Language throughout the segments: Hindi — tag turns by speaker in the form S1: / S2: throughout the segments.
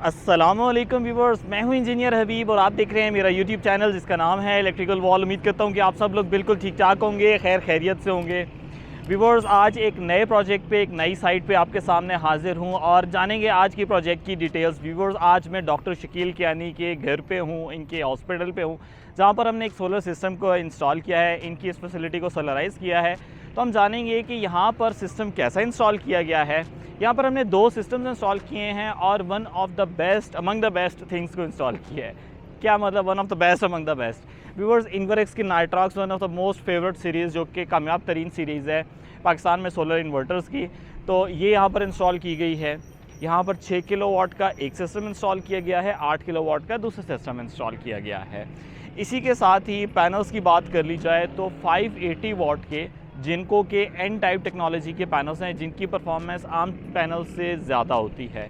S1: अस्सलामुअलैकुम व्यूवर्स, मैं हूं इंजीनियर हबीब और आप देख रहे हैं मेरा यूट्यूब चैनल जिसका नाम है इलेक्ट्रिकल वॉल। उम्मीद करता हूं कि आप सब लोग बिल्कुल ठीक ठाक होंगे, खैर खैरियत से होंगे। व्यूवर्स, आज एक नए प्रोजेक्ट पे, एक नई साइट पे आपके सामने हाजिर हूं और जानेंगे आज की प्रोजेक्ट की डिटेल्स। व्यूवर्स, आज मैं डॉक्टर शकील कियानी के घर पे हूं, इनके हॉस्पिटल पे हूं, जहां पर हमने एक सोलर सिस्टम को इंस्टॉल किया है, इनकी इस फैसिलिटी को सोलराइज़ किया है। तो हम जानेंगे कि यहाँ पर सिस्टम कैसा इंस्टॉल किया गया है। यहाँ पर हमने 2 सिस्टम्स इंस्टॉल किए हैं और one of the best among the best things को इंस्टॉल किया है। क्या मतलब one of the best among the best? Viewers, इन्वर्क्स की Nitrox one of the most favourite series, जो कि कामयाब तरीन सीरीज़ है पाकिस्तान में सोलर इन्वर्टर्स की। तो ये यहाँ पर इंस्टॉल की गई है। यहाँ पर 6 किलोवाट का एक सिस्टम इंस्टॉल किया गया है, 8 किलोवाट का दूसरा सिस्टम इंस्टॉल किया गया है। इसी के साथ ही पैनल्स की बात कर ली जाए तो 580 वाट के, जिनको के एन टाइप टेक्नोलॉजी के पैनल्स हैं, जिनकी परफॉर्मेंस आम पैनल से ज़्यादा होती है।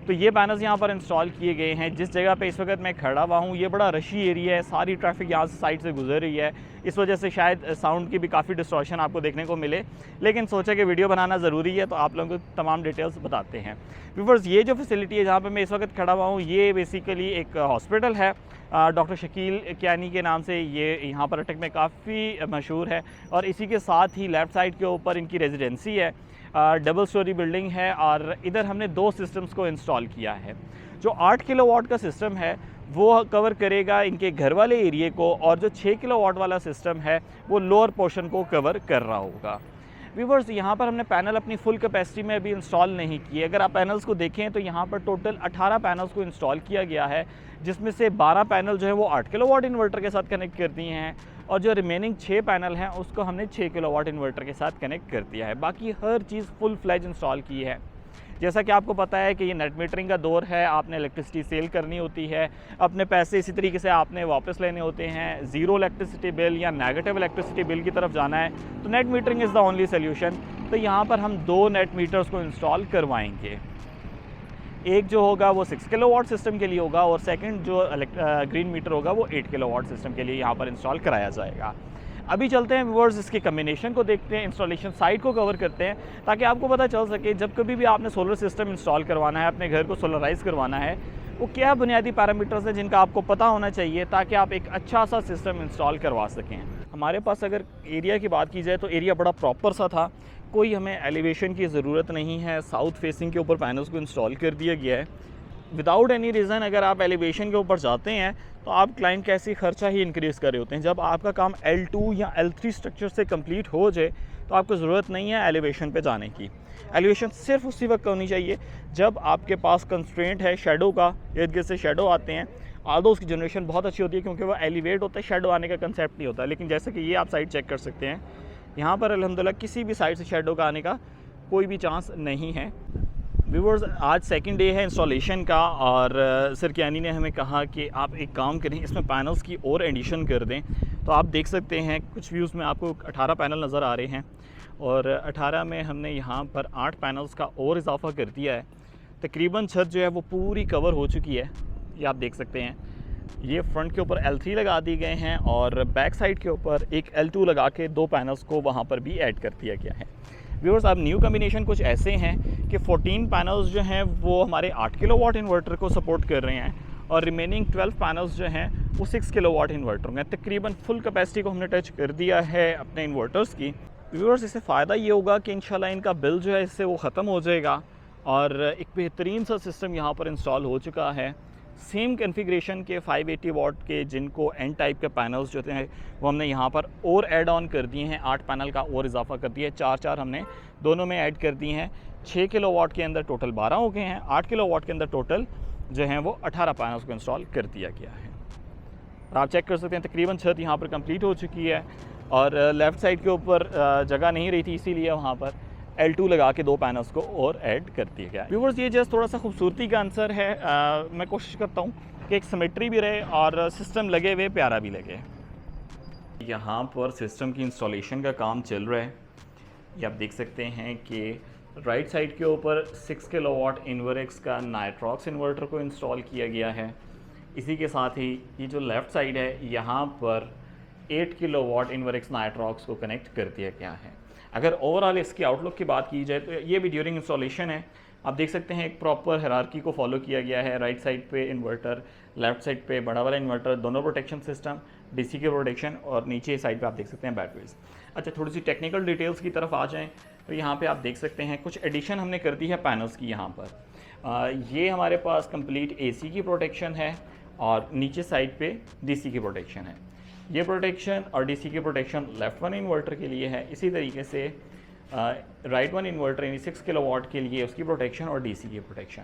S1: तो ये पैनल्स यहाँ पर इंस्टॉल किए गए हैं। जिस जगह पे इस वक्त मैं खड़ा हुआ हूँ, ये बड़ा रशी एरिया है, सारी ट्रैफिक यहाँ से साइड से गुजर रही है। इस वजह से शायद साउंड की भी काफ़ी डिस्टॉर्शन आपको देखने को मिले, लेकिन सोचा कि वीडियो बनाना ज़रूरी है तो आप लोगों को तमाम डिटेल्स बताते हैं। व्यूअर्स, ये जो फैसिलिटी है जहाँ पर मैं इस वक्त खड़ा हुआ हूँ, ये बेसिकली एक हॉस्पिटल है, डॉक्टर शकील कियानी के नाम से ये यहाँ पर अटक में काफ़ी मशहूर है। और इसी के साथ ही लेफ़्ट साइड के ऊपर इनकी रेजिडेंसी है, डबल स्टोरी बिल्डिंग है। और इधर हमने 2 सिस्टम्स को इंस्टॉल किया है। जो 8 किलोवाट का सिस्टम है वो कवर करेगा इनके घर वाले एरिए को, और जो 6 किलोवाट वाला सिस्टम है वो लोअर पोर्शन को कवर कर रहा होगा। व्यूवर्स, यहाँ पर हमने पैनल अपनी फुल कैपेसिटी में अभी इंस्टॉल नहीं किए। अगर आप पैनल्स को देखें तो यहाँ पर टोटल 18 पैनल्स को इंस्टॉल किया गया है, जिसमें से 12 पैनल जो है वो 8 किलोवाट इन्वर्टर के साथ कनेक्ट कर दिए हैं, और जो रिमेनिंग 6 पैनल हैं उसको हमने 6 किलोवाट इन्वर्टर के साथ कनेक्ट कर दिया है। बाकी हर चीज़ फुल फ्लैज इंस्टॉल की है। जैसा कि आपको पता है कि ये नेट मीटरिंग का दौर है, आपने इलेक्ट्रिसिटी सेल करनी होती है, अपने पैसे इसी तरीके से आपने वापस लेने होते हैं। ज़ीरो इलेक्ट्रिसिटी बिल या नेगेटिव इलेक्ट्रिसिटी बिल की तरफ जाना है तो net metering is the only solution. तो यहाँ पर हम 2 नेट मीटर्स को इंस्टॉल करवाएंगे। एक जो होगा वो 6 किलोवाट सिस्टम के लिए होगा, और सेकंड जो ग्रीन मीटर होगा वो 8 किलोवाट सिस्टम के लिए यहाँ पर इंस्टॉल कराया जाएगा। अभी चलते हैं व्यूअर्स, इसके कम्बिनेशन को देखते हैं, इंस्टॉलेशन साइट को कवर करते हैं, ताकि आपको पता चल सके जब कभी भी आपने सोलर सिस्टम इंस्टॉल करवाना है, अपने घर को सोलराइज़ करवाना है, वो क्या बुनियादी पैरामीटर्स हैं जिनका आपको पता होना चाहिए, ताकि आप एक अच्छा सा सिस्टम इंस्टॉल करवा सकें। हमारे पास अगर एरिया की बात की जाए तो एरिया बड़ा प्रॉपर सा था, कोई हमें एलिवेशन की ज़रूरत नहीं है। साउथ फेसिंग के ऊपर पैनल्स को इंस्टॉल कर दिया गया है विदाउट एनी रीज़न। अगर आप एलिवेशन के ऊपर जाते हैं तो आप क्लाइंट का ऐसी खर्चा ही इंक्रीज़ कर रहे होते हैं। जब आपका काम L2 या L3 स्ट्रक्चर से कंप्लीट हो जाए तो आपको ज़रूरत नहीं है एलिवेशन पे जाने की। एलिवेशन सिर्फ उसी वक्त होनी चाहिए जब आपके पास कंस्ट्रेंट है शेडो का, इर्द गिर्द से शेडो आते हैं। आल्दो उसकी जनरेशन बहुत अच्छी होती है क्योंकि वो एलिवेट होता है, शेडो आने का कंसेप्ट नहीं होता। लेकिन जैसे कि ये आप साइड चेक कर सकते हैं, यहाँ पर अल्हम्दुलिल्लाह किसी भी साइड से शेडो का आने का कोई भी चांस नहीं है। व्यूअर्स, आज सेकंड डे है इंस्टॉलेशन का, और सर कियानी ने हमें कहा कि आप एक काम करें, इसमें पैनल्स की और एडिशन कर दें। तो आप देख सकते हैं कुछ व्यूज़ में आपको 18 पैनल नज़र आ रहे हैं, और 18 में हमने यहाँ पर 8 पैनल्स का और इजाफा कर दिया है। तकरीबन छत जो है वो पूरी कवर हो चुकी है, ये आप देख सकते हैं। ये फ्रंट के ऊपर L3 लगा दिए गए हैं, और बैक साइड के ऊपर एक L2 लगा के 2 पैनल्स को वहाँ पर भी ऐड कर दिया गया है। व्यूअर्स, अब न्यू कम्बिनेशन कुछ ऐसे हैं कि 14 पैनल्स जो हैं वो हमारे 8 किलोवाट इन्वर्टर को सपोर्ट कर रहे हैं, और रिमेनिंग 12 पैनल्स जो हैं वो 6 किलोवाट इन्वर्टर होंगे। तकरीबन फुल कैपेसिटी को हमने टच कर दिया है अपने इन्वर्टर्स की। व्यूअर्स, इससे फ़ायदा ये होगा कि इंशाल्लाह इनका बिल जो है इससे वो ख़त्म हो जाएगा, और एक बेहतरीन सा सिस्टम यहाँ पर इंस्टॉल हो चुका है। सेम कॉन्फ़िगरेशन के 580 वाट के, जिनको एन टाइप के पैनल्स जो हैं वो हमने यहाँ पर और ऐड ऑन कर दिए हैं। 8 पैनल का और इजाफा कर दिया है, 4 हमने दोनों में ऐड कर दिए हैं। 6 किलोवाट के अंदर टोटल 12 हो गए हैं, 8 किलोवाट के अंदर टोटल जो हैं वो 18 पैनल्स को इंस्टॉल कर दिया गया है। और आप चेक कर सकते हैं तकरीबन छत यहाँ पर कंप्लीट हो चुकी है, और लेफ़्ट साइड के ऊपर जगह नहीं रही थी, इसीलिए वहाँ पर L2 लगा के 2 पैनल्स को और ऐड कर दिया गया। व्यूअर्स, ये जस्ट थोड़ा सा खूबसूरती का आंसर है। मैं कोशिश करता हूँ कि एक सिमेट्री भी रहे और सिस्टम लगे हुए प्यारा भी लगे। यहाँ पर सिस्टम की इंस्टॉलेशन का काम चल रहा है। ये आप देख सकते हैं कि राइट साइड के ऊपर 6 किलोवाट इन्वर्क्स का नाइट्रॉक्स इन्वर्टर को इंस्टॉल किया गया है। इसी के साथ ही ये जो लेफ़्ट साइड है, यहाँ पर 8 किलोवाट इन्वर्क्स नाइट्रॉक्स को कनेक्ट कर दिया गया है। अगर ओवरऑल इसकी आउटलुक की बात की जाए तो ये भी ड्यूरिंग इंस्टॉलेशन है, आप देख सकते हैं एक प्रॉपर हायरार्की को फॉलो किया गया है। राइट साइड पे इन्वर्टर, लेफ्ट साइड पे बड़ा वाला इन्वर्टर, दोनों प्रोटेक्शन सिस्टम, डीसी के प्रोटेक्शन, और नीचे साइड पे आप देख सकते हैं बैटरीज। अच्छा, थोड़ी सी टेक्निकल डिटेल्स की तरफ आ जाएं तो यहाँ पे आप देख सकते हैं कुछ एडिशन हमने कर दी है पैनल्स की यहाँ पर। ये हमारे पास कंप्लीट एसी की प्रोटेक्शन है और नीचे साइड पे डीसी की प्रोटेक्शन है। ये प्रोटेक्शन और डीसी की प्रोटेक्शन लेफ़्ट वन इन्वर्टर के लिए है। इसी तरीके से राइट वन इन्वर्टर यानी 6 किलोवाट के लिए उसकी प्रोटेक्शन और डीसी की protection.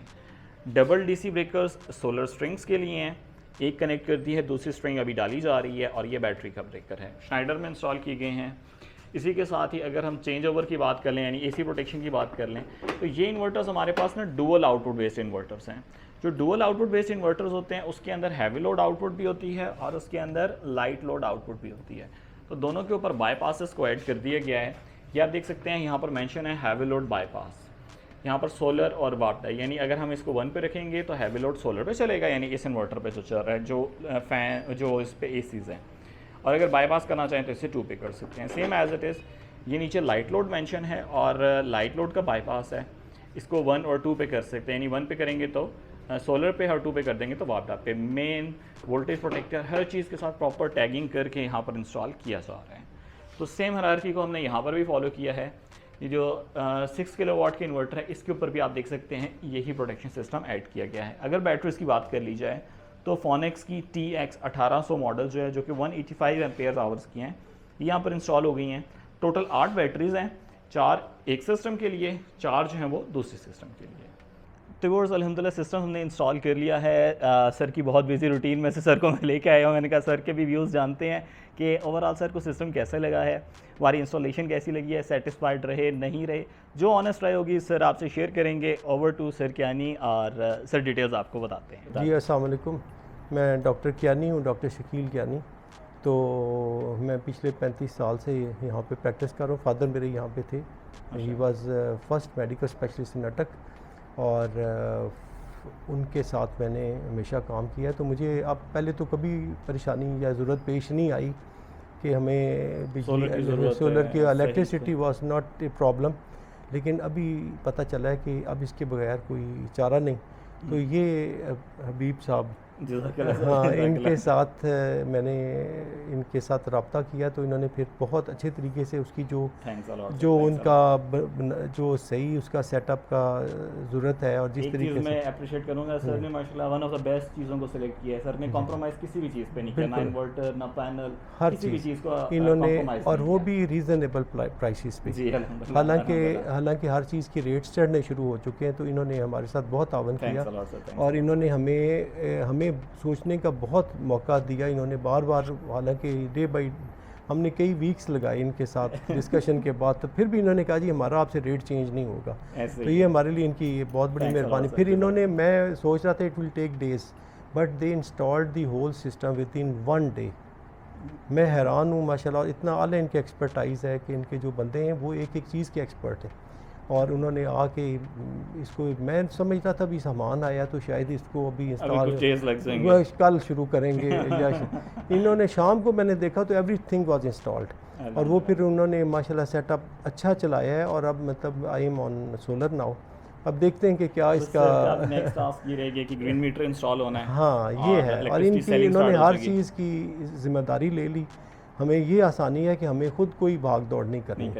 S1: Double DC breakers solar strings के लिए हैं, एक कनेक्ट कर दी है, दूसरी स्ट्रिंग अभी डाली जा रही है, और ये बैटरी का ब्रेकर है, स्नाइडर में इंस्टॉल किए गए हैं। इसी के साथ ही अगर हम चेंज ओवर की बात कर लें यानी एसी प्रोटेक्शन की बात कर लें तो ये इन्वर्टर्स हमारे पास ना डुअल आउटपुट बेस्ड इन्वर्टर्स हैं। जो डुअल आउटपुट बेस्ड इन्वर्टर्स होते हैं उसके अंदर हैवी लोड आउटपुट भी होती है और उसके अंदर लाइट लोड आउटपुट भी होती है। तो दोनों के ऊपर बाईपासेस को ऐड कर दिया गया है। ये आप देख सकते हैं यहाँ पर मेंशन है हैवी लोड बाईपास। यहाँ पर सोलर और वाटर, यानी अगर हम इसको 1 पे रखेंगे तो हैवी लोड सोलर पे चलेगा, यानी इस इन्वर्टर पे जो चल रहा है, जो फैन जो इस पे एसीज हैं, और अगर बाईपास करना चाहें तो इसे 2 पे कर सकते हैं, सेम एज इट इज़। ये नीचे लाइट लोड मेंशन है और लाइट लोड का बाईपास है, इसको 1 और 2 पे कर सकते हैं, यानी 1 पे करेंगे तो सोलर पे और 2 पे कर देंगे तो वापडा पे। मेन वोल्टेज प्रोटेक्टर हर चीज़ के साथ प्रॉपर टैगिंग करके यहाँ पर इंस्टॉल किया जा रहा है। तो सेम हायरार्की को हमने यहाँ पर भी फॉलो किया है। ये जो 6 किलोवाट के इन्वर्टर है इसके ऊपर भी आप देख सकते हैं यही प्रोटेक्शन सिस्टम ऐड किया गया है। अगर बैटरीज की बात कर ली जाए तो फोनेक्स की TX 1800 मॉडल जो है, जो कि 185 एम्पेयर आवर्स की हैं, यहाँ पर इंस्टॉल हो गई हैं। टोटल 8 बैटरीज हैं, 4 एक सिस्टम के लिए, 4 जो हैं वो दूसरे सिस्टम के लिए। तो व्यूअर्स अल्हम्दुलिल्लाह सिस्टम हमने इंस्टॉल कर लिया है। सर की बहुत बिजी रूटीन में से सर को मैं लेके आया हूँ। मैंने कहा सर के भी व्यूज़ जानते हैं कि ओवरऑल सर को सिस्टम कैसा लगा है, हमारी इंस्टॉलेशन कैसी लगी है, सेटिस्फाइड रहे नहीं रहे, जो ऑनेस्ट रहे होगी सर आपसे शेयर करेंगे। ओवर टू सर कियानी, और सर डिटेल्स आपको बताते हैं।
S2: जी अस्सलाम वालेकुम, मैं डॉक्टर कियानी हूँ, डॉक्टर शकील कियानी। तो मैं पिछले 35 साल से यहाँ पे प्रैक्टिस कर रहा हूँ। फादर मेरे यहाँ पे थे, he was first medical specialist in अटक, और उनके साथ मैंने हमेशा काम किया। तो मुझे अब पहले तो कभी परेशानी या ज़रूरत पेश नहीं आई कि हमें बिजली सोलर की electricity was not a problem, लेकिन अभी पता चला है कि अब इसके बगैर कोई चारा नहीं। तो ये हबीब साहब, हाँ, इनके साथ मैंने इनके साथ रब्ता किया तो इन्होंने फिर बहुत अच्छे तरीके से उसकी जो उनका जो सही उसका सेटअप का ज़रूरत है, और जिस तरीके से
S1: मैं अप्रिशिएट करूंगा सर ने माशाल्लाह वन ऑफ द बेस्ट चीज़ों को सिलेक्ट किया है। सर ने कॉम्प्रोमाइज़ किसी भी चीज़ पे नहीं किया, ना इन्वर्टर ना पैनल,
S2: हर
S1: किसी भी चीज़ को
S2: इन्होंने, और वो भी रीज़नेबल प्राइसेस पे। हालांकि हर चीज़ के रेट्स चढ़ने शुरू हो चुके हैं, तो इन्होंने हमारे साथ बहुत तावन किया और इन्होंने हमें सोचने का बहुत मौका दिया। इन्होंने बार बार, हालांकि डे बाई हमने कई वीक्स लगाए इनके साथ डिस्कशन के बाद, तो फिर भी इन्होंने कहा जी हमारा आपसे रेट चेंज नहीं होगा। तो ये हमारे लिए इनकी ये बहुत बड़ी मेहरबानी। फिर इन्होंने, मैं सोच रहा था it will take days, but they installed the whole system within 1 day. मैं हैरान हूँ माशाल्लाह, इतना आला इनके एक्सपर्टाइज़ है कि इनके जो बंदे हैं वो एक एक चीज़ के एक्सपर्ट हैं। और उन्होंने आके इसको, मैं समझ रहा था अभी सामान आया तो शायद इसको अभी इंस्टॉल कल शुरू करेंगे या इन्होंने शाम को मैंने देखा तो एवरीथिंग वाज इंस्टॉल्ड, और वो फिर उन्होंने माशाल्लाह सेटअप अच्छा चलाया है। और अब मतलब I am on solar now. अब देखते हैं कि क्या इसका
S1: नेक्स्ट टास्क ये रहेगी कि ग्रीन मीटर इंस्टॉल होना है।
S2: हाँ ये है, और इन्होंने हर चीज़ की जिम्मेदारी ले ली। हमें ये आसानी है कि हमें खुद कोई भाग दौड़ नहीं करनी।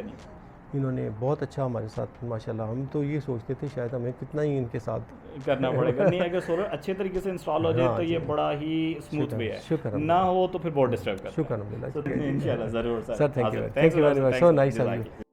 S2: इन्होंने बहुत अच्छा हमारे साथ माशाल्लाह, हम तो ये सोचते थे शायद हमें कितना ही इनके साथ
S1: करना पड़ेगा। नहीं, अगर सोलर अच्छे तरीके से इंस्टॉल हो जाए तो ये बड़ा ही स्मूथ वे है, शुक्र ना हो तो फिर बहुत डिस्टर्ब करता है।
S2: शुक्र,
S1: इंशाल्लाह ज़रूर
S2: sir, thank you very much, so nice of you.